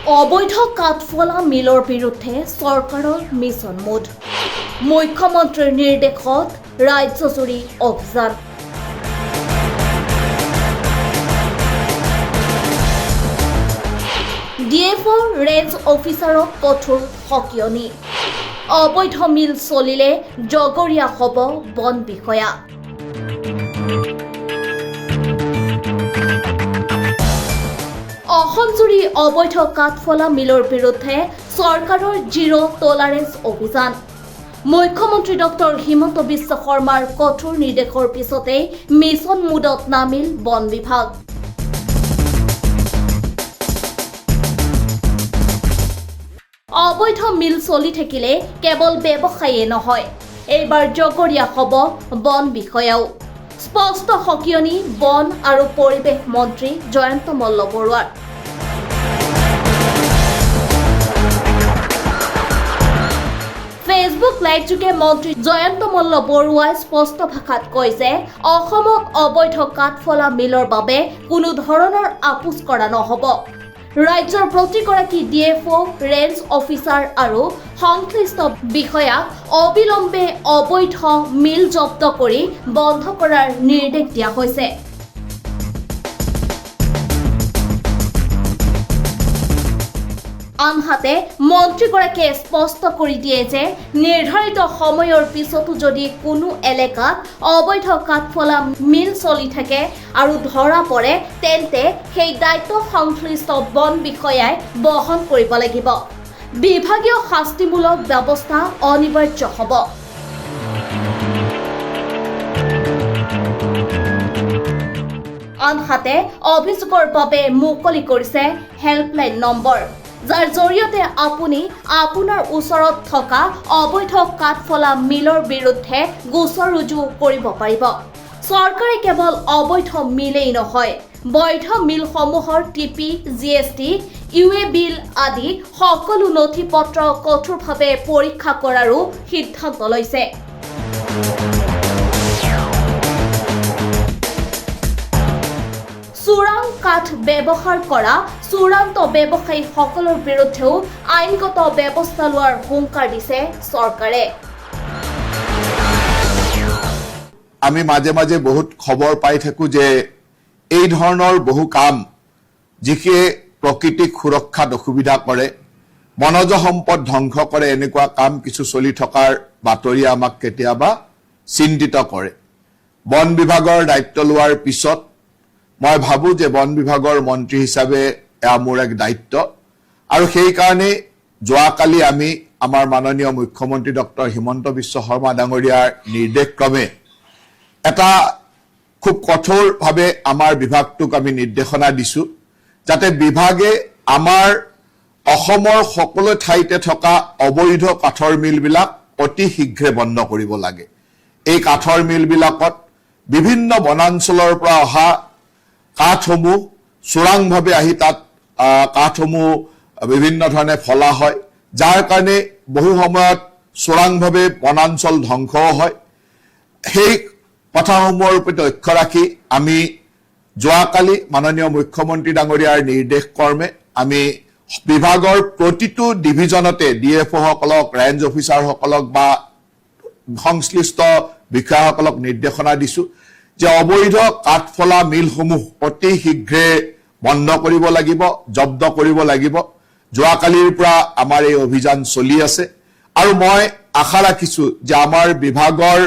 অবৈধ কাঠফলা মিলৰ বিৰুদ্ধে চৰকাৰৰ মিছন মোড মুখ্যমন্ত্ৰীৰ নিৰ্দেশত ৰাজ্যজুৰি অভিযান ডিএফঅ ৰেঞ্জ অফিচাৰক কঠোৰ সকিয়নি অবৈধ মিল চলিলে জগৰীয়া হ'ব বন বিষয়া অসমজুৰি অবৈধ কাঠফলা মিলৰ বিৰুদ্ধে চৰকাৰৰ জিৰো টলাৰেন্স অভিযান মুখ্যমন্ত্ৰী ডক্টৰ হিমন্ত বিশ্ব শৰ্মাৰ কঠোৰ নিৰ্দেশৰ পিছতে মিছন মুডত নামিল বন বিভাগ অবৈধ মিল চলি থাকিলে কেৱল ব্যৱসায়ী নহয় এইবাৰ জগৰীয়া হ'ব বন বিষয়াও স্পষ্ট সকিয়নি বন আৰু পৰিৱেশ মন্ত্ৰী জয়ন্ত মল্ল বৰুৱাৰ ফেচবুক লাইভ যোগে মন্ত্ৰী জয়ন্ত মল্ল বৰুৱাই স্পষ্ট ভাষাত কয় যে অসমত অবৈধ কাঠফলা মিলৰ বাবে কোনো ধৰণৰ আপোচ কৰা নহ'ব ৰাজ্যৰ প্ৰতিগৰাকী ডিএফঅ ৰেঞ্জ অফিচাৰ আৰু সংশ্লিষ্ট বিষয়াক অবিলম্বে অবৈধ মিল জব্দ কৰি বন্ধ কৰাৰ নিৰ্দেশ দিয়া হৈছে আনহাতে মন্ত্ৰীগৰাকীয়ে স্পষ্ট কৰি দিয়ে যে নিৰ্ধাৰিত সময়ৰ পিছতো যদি কোনো এলেকাত অবৈধ কাঠফলা মিল চলি থাকে আৰু ধৰা পৰে তেন্তে সেই দায়িত্ব সংশ্লিষ্ট বন বিষয়াই বহন কৰিব লাগিব বিভাগীয় শাস্তিমূলক ব্যৱস্থা অনিবাৰ্য হ'ব আনহাতে অভিযোগৰ বাবে মুকলি কৰিছে হেল্পলাইন নম্বৰ যাৰ জৰিয়তে আপুনি আপোনাৰ ওচৰত থকা অবৈধ কাঠফলা মিলৰ বিৰুদ্ধে গোচৰ ৰুজু কৰিব পাৰিব চৰকাৰে কেৱল অবৈধ মিলেই নহয় বৈধ মিলসমূহৰ টিপি জিএছটি ইউএ বিল আদি সকলো নথি পত্ৰ কঠোৰভাৱে পৰীক্ষা কৰাৰো সিদ্ধান্ত লৈছে চোৰাং কাঠ ব্যৱহাৰ কৰা চূড়ান্ত ব্যৱসায়ীসকলৰ বিৰুদ্ধেও আইনগত ব্যৱস্থা লোৱাৰ হুংকাৰ দিছে চৰকাৰে আমি মাজে মাজে বহুত খবৰ পাই থাকো যে এই ধৰণৰ বহু কাম যিয়ে প্ৰকৃতিক সুৰক্ষাত অসুবিধা কৰে বনজ সম্পদ ধ্বংস কৰে এনেকুৱা কাম কিছু চলি থকাৰ বাতৰি আমাক কেতিয়াবা চিন্তিত কৰে বন বিভাগৰ দায়িত্ব লোৱাৰ পিছত মই ভাবো যে বন বিভাগৰ মন্ত্ৰী হিচাপে এয়া মোৰ এক দায়িত্ব আৰু সেই কাৰণে যোৱাকালি আমি আমাৰ মাননীয় মুখ্যমন্ত্ৰী ডক্টৰ হিমন্ত বিশ্ব শৰ্মা ডাঙৰীয়াৰ নিৰ্দেশক্ৰমে এটা খুব কঠোৰভাৱে আমাৰ বিভাগটোক আমি নিৰ্দেশনা দিছো যাতে বিভাগে আমাৰ অসমৰ সকলো ঠাইতে থকা অবৈধ কাঠৰ মিলবিলাক অতি শীঘ্ৰে বন্ধ কৰিব লাগে এই কাঠৰ মিলবিলাকত বিভিন্ন বনাঞ্চলৰ পৰা অহা কাঠসমূহ চোৰাংভাৱে আহি তাত কাঠসমূহ বিভিন্ন ধৰণে ফলা হয় যাৰ কাৰণে বহু সময়ত চোৰাংভাৱে বনাঞ্চল ধ্বংস হয় সেই কথাসমূহৰ ওপৰত লক্ষ্য ৰাখি আমি যোৱাকালি মাননীয় মুখ্যমন্ত্ৰী ডাঙৰীয়াৰ নিৰ্দেশ কৰ্মে আমি বিভাগৰ প্ৰতিটো ডিভিজনতে ডিএফঅ সকলক ৰেঞ্জ অফিচাৰ সকলক বা সংশ্লিষ্ট বিষয়াসকলক নিৰ্দেশনা দিছো যে অবৈধ কাঠফলা মিলসমূহ অতি শীঘ্ৰে বন্ধ কৰিব লাগিব জব্দ কৰিব লাগিব যোৱাকালিৰ পৰা আমাৰ এই অভিযান চলি আছে আৰু মই আশা ৰাখিছো যে আমাৰ বিভাগৰ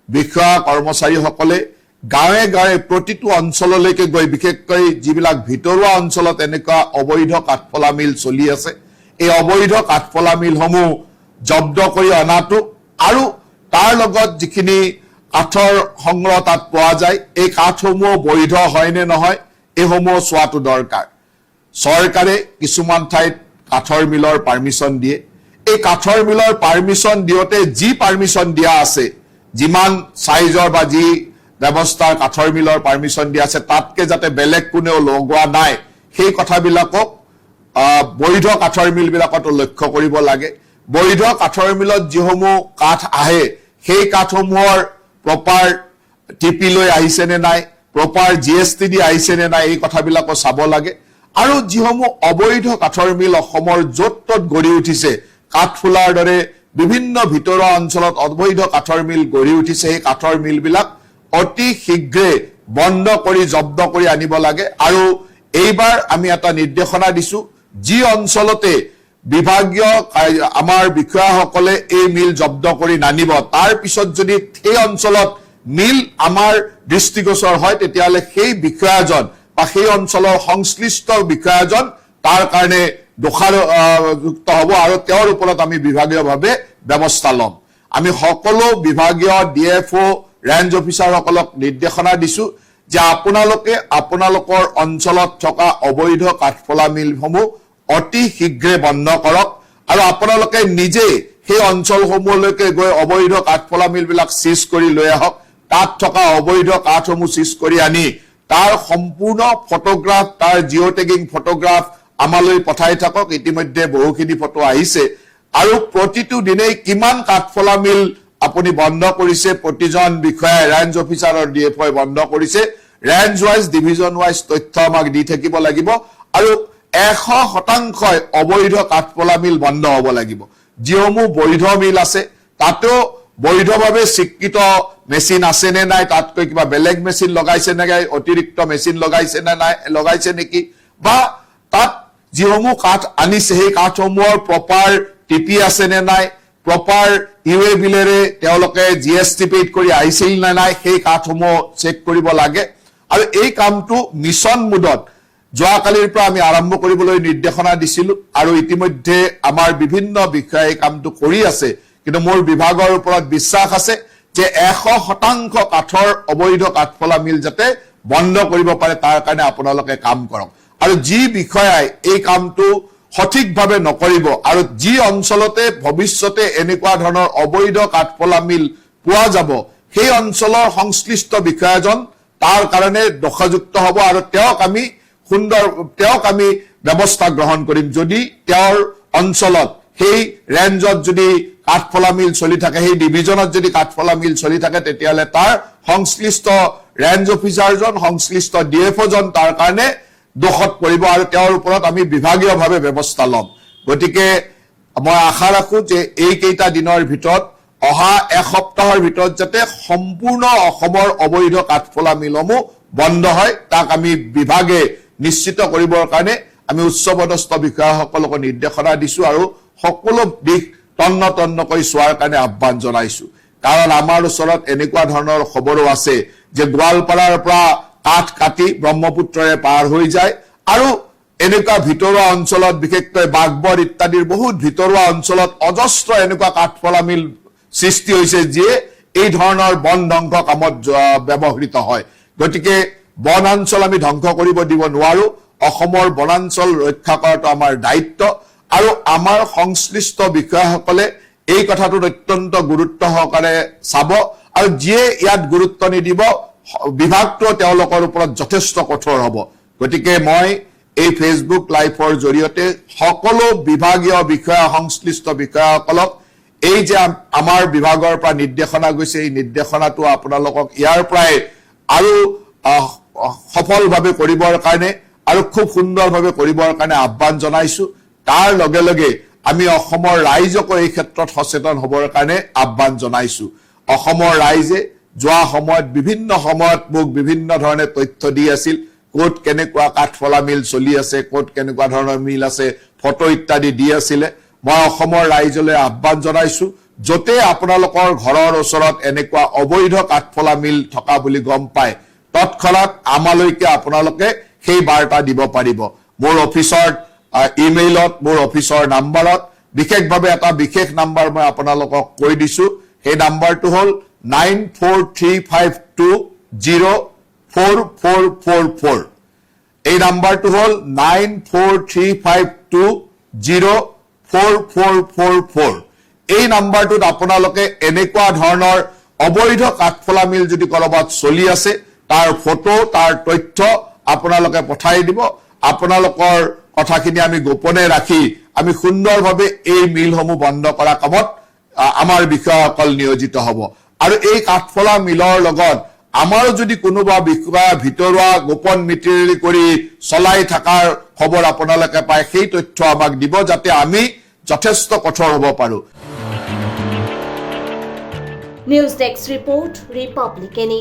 বিষয়া কৰ্মচাৰীসকলে গাঁৱে গাঁৱে প্ৰতিটো অঞ্চললৈকে গৈ বিশেষকৈ যিবিলাক ভিতৰুৱা অঞ্চলত এনেকুৱা অবৈধ কাঠফলা মিল চলি আছে এই অবৈধ কাঠফলা মিলসমূহ জব্দ কৰি অনাটো আৰু তাৰ লগত যিখিনি কাঠৰ সংগ্ৰহ তাত পোৱা যায় এই কাঠসমূহ বৈধ হয় নে নহয় এইসমূহ চোৱাটো দৰকাৰ চৰকাৰে কিছুমান ঠাইত কাঠৰ মিলৰ পাৰমিশন দিয়ে এই কাঠৰ মিলৰ পাৰমিশন দিওতে যি পাৰমিশন দিয়া আছে যিমান সাইজৰ বা যি ব্যৱস্থাৰ কাঠৰ মিলৰ পাৰমিশন দিয়া আছে তাতকে যাতে বেলেগ কোনেও লগোৱা নাই সেই কথাবিলাকক বৈধ কাঠৰ মিলবিলাকত লক্ষ্য কৰিব লাগে বৈধ কাঠৰ মিলত যিসমূহ কাঠ আহে সেই কাঠসমূহৰ প্ৰপাৰ টিপি লৈ আহিছে নে নাই প্ৰপাৰ জিএছটি দি আহিছে নে নাই এই কথাবিলাকো চাব লাগে আৰু যিসমূহ অবৈধ কাঠৰ মিল অসমৰ য'ত ত'ত গঢ়ি উঠিছে, কাঠফুলাৰ দৰে বিভিন্ন ভিতৰুৱা অঞ্চলত অবৈধ কাঠৰ মিল গঢ়ি উঠিছে, সেই কাঠৰ মিলবিলাক অতি শীঘ্ৰে বন্ধ কৰি জব্দ কৰি আনিব লাগে। আৰু এইবাৰ আমি এটা নিৰ্দেশনা দিছো, যি অঞ্চলতে বিভাগীয় আমাৰ বিষয়াসকলে এই মিল জব্দ কৰি নানিব, তাৰ পিছত যদি সেই অঞ্চলত মিল আমাৰ দৃষ্টিগোচৰ হয়, তেতিয়াহ'লে সেই বিষয়াজন বা সেই অঞ্চলৰ সংশ্লিষ্ট বিষয়াজন তাৰ কাৰণে দোষাযুক্ত হ'ব আৰু তেওঁৰ ওপৰত আমি বিভাগীয়ভাৱে ব্যৱস্থা ল'ম। আমি সকলো বিভাগীয় DFO ৰেঞ্জ অফিচাৰসকলক নিৰ্দেশনা দিছো যে আপোনালোকে আপোনালোকৰ অঞ্চলত থকা অবৈধ কাঠফলা মিলসমূহ অতি শীঘ্ৰে বন্ধ কৰক আৰু আপোনালোকে নিজে সেই অঞ্চলসমূহলৈকে গৈ অবৈধ কাঠফলা মিলবিলাক চিজ কৰি লৈ আহক। তাত থকা অবৈধ কাঠসমূহ চিজ কৰি আনি তাৰ সম্পূৰ্ণ ফটোগ্ৰাফ, তাৰ জিঅ' টেগিং ফটোগ্ৰাফ আমালৈ পঠাই থাকক। ইতিমধ্যে বহুখিনি ফটো আহিছে আৰু প্ৰতিটো দিনেই কিমান কাঠফলা মিল আপুনি বন্ধ কৰিছে, প্ৰতিজন বিষয়াই ৰেঞ্জ অফিচাৰ আৰু DFO বন্ধ কৰিছে, ৰেঞ্জ ৱাইজ ডিভিজন ৱাইজ তথ্য আমাক দি থাকিব লাগিব আৰু 100% অবৈধ কাঠফলা মিল বন্ধ হ'ব লাগিব। যিসমূহ বৈধ মিল আছে তাতেও বৈধভাৱে স্বীকৃত মেচিন আছে নে নাই, তাতকৈ কিবা বেলেগ মেচিন লগাইছে নে নাই, অতিৰিক্ত মেচিন লগাইছে নে নাই, লগাইছে নেকি, বা তাত যিসমূহ কাঠ আনিছে সেই কাঠসমূহৰ প্ৰপাৰ টিপি আছে নে নাই, প্ৰপাৰ UA বিলেৰে তেওঁলোকে GST পেইড কৰি আহিছিল নে নাই, সেই কাঠসমূহ চেক কৰিব লাগে। আৰু এই কামটো মিছন মোডত যোৱাকালিৰ পৰা আমি আৰম্ভ কৰিবলৈ নিৰ্দেশনা দিছিলো আৰু ইতিমধ্যে আমাৰ বিভিন্ন বিষয়াই এই কামটো কৰি আছে। কিন্তু মোৰ বিভাগৰ ওপৰত বিশ্বাস আছে যে 100% কাঠৰ অবৈধ কাঠফলা মিল যাতে বন্ধ কৰিব পাৰে, তাৰ কাৰণে আপোনালোকে কাম কৰক। আৰু যি বিষয়াই এই কামটো সঠিকভাৱে নকৰিব আৰু যি অঞ্চলতে ভৱিষ্যতে এনেকুৱা ধৰণৰ অবৈধ কাঠফলা মিল পোৱা যাব, সেই অঞ্চলৰ সংশ্লিষ্ট বিষয়াজন তাৰ কাৰণে দোষযুক্ত হ'ব আৰু তেওঁক আমি ব্যৱস্থা গ্ৰহণ কৰিম। যদি তেওঁৰ অঞ্চলত সেই ৰেঞ্জত যদি কাঠফলা মিল চলি থাকে, সেই ডিভিজনত যদি কাঠফলা মিল চলি থাকে, তেতিয়াহ'লে তাৰ সংশ্লিষ্ট ৰেঞ্জ অফিচাৰজন, সংশ্লিষ্ট DFO জন তাৰ কাৰণে দোষত পৰিব আৰু তেওঁৰ ওপৰত আমি বিভাগীয়ভাৱে ব্যৱস্থা ল'ম। গতিকে মই আশা ৰাখো যে এইকেইটা দিনৰ ভিতৰত, অহা এসপ্তাহৰ ভিতৰত যাতে সম্পূৰ্ণ অসমৰ অবৈধ কাঠফলা মিলসমূহ বন্ধ হয়, তাক আমি বিভাগে নিশ্চিত কৰিবৰ কাৰণে আমি উচ্চপদস্থ বিষয়াসকলক নিৰ্দেশনা দিছো আৰু সকলো দিশ তন্নকৈ চোৱাৰ কাৰণে আহ্বান জনাইছো। কাৰণ আমাৰ ওচৰত এনেকুৱা ধৰণৰ খবৰো আছে যে গোৱালপাৰাৰ পৰা কাঠ কাটি ব্ৰহ্মপুত্ৰৰে পাৰ হৈ যায় আৰু এনেকুৱা ভিতৰুৱা অঞ্চলত, বিশেষকৈ বাগবৰ ইত্যাদিৰ বহুত ভিতৰুৱা অঞ্চলত অজস্ৰ এনেকুৱা কাঠফলা মিল সৃষ্টি হৈছে যিয়ে এই ধৰণৰ বন ধ্বংস কামত ব্যৱহৃত হয়। গতিকে বনাঞ্চল আমি ধ্বংস কৰিব দিব নোৱাৰো। অসমৰ বনাঞ্চল ৰক্ষা কৰাটো আমাৰ দায়িত্ব আৰু আমাৰ সংশ্লিষ্ট বিষয়াসকলে এই কথাটোত অত্যন্ত গুৰুত্ব সহকাৰে চাব আৰু যিয়ে ইয়াত গুৰুত্ব নিদিব, বিভাগটো তেওঁলোকৰ ওপৰত যথেষ্ট কঠোৰ হ'ব। গতিকে মই এই ফেচবুক লাইভৰ জৰিয়তে সকলো বিভাগীয় বিষয়া, সংশ্লিষ্ট বিষয়াসকলক এই যে আমাৰ বিভাগৰ পৰা নিৰ্দেশনা গৈছে, এই নিৰ্দেশনাটো আপোনালোকক ইয়াৰ পৰাই আৰু সফলভাৱে কৰিবৰ কাৰণে আৰু খুব সুন্দৰভাৱে কৰিবৰ কাৰণে আহ্বান জনাইছো। তাৰ লগে লগে আমি অসমৰ ৰাইজকো এই ক্ষেত্ৰত সচেতন হ'বৰ কাৰণে আহ্বান জনাইছো। অসমৰ ৰাইজে যোৱা সময়ত বিভিন্ন সময়ত মোক বিভিন্ন ধৰণে তথ্য দি আছিল, ক'ত কেনেকুৱা কাঠফলা মিল চলি আছে, ক'ত কেনেকুৱা ধৰণৰ মিল আছে, ফটো ইত্যাদি দি আছিলে। মই অসমৰ ৰাইজলৈ আহ্বান জনাইছো, য'তে আপোনালোকৰ ঘৰৰ ওচৰত এনেকুৱা অবৈধ কাঠফলা মিল থকা বুলি গম পায়, তৎক্ষণাত আমালৈকে আপোনালোকে সেই বাৰ্তা দিব পাৰিব। মোৰ অফিচৰ ইমেইলত, মোৰ অফিচৰ নাম্বাৰত, বিশেষভাৱে এটা বিশেষ নাম্বাৰ মই আপোনালোকক কৈ দিছো। সেই নাম্বাৰটো হ'ল 9435204444। এই নাম্বাৰটো হ'ল 9435204444। এই নাম্বাৰটোত আপোনালোকে এনেকুৱা ধৰণৰ অবৈধ কাঠফলা মিল যদি কৰবাত চলি আছে, তাৰ ফটো, তাৰ তথ্য আপোনালোকে পঠাই দিব। আপোনালোকৰ কথাখিনি আমি গোপনে ৰাখি আমি সুন্দৰভাৱে এই মিলসমূহ বন্ধ কৰা কামত আমাৰ বিষয়াসকল নিয়োজিত হ'ব। আৰু এই কাঠফলা মিলৰ লগত আমাৰো যদি কোনোবা বিষয়া ভিতৰুৱা গোপন মিতিৰি কৰি চলাই থকাৰ খবৰ আপোনালোকে পায় সেই তথ্য আমাক দিব যাতে আমি যথেষ্ট কঠোৰ হ'ব পাৰো নিউজ ডেস্ক ৰিপোৰ্ট ৰিপাব্লিকানী।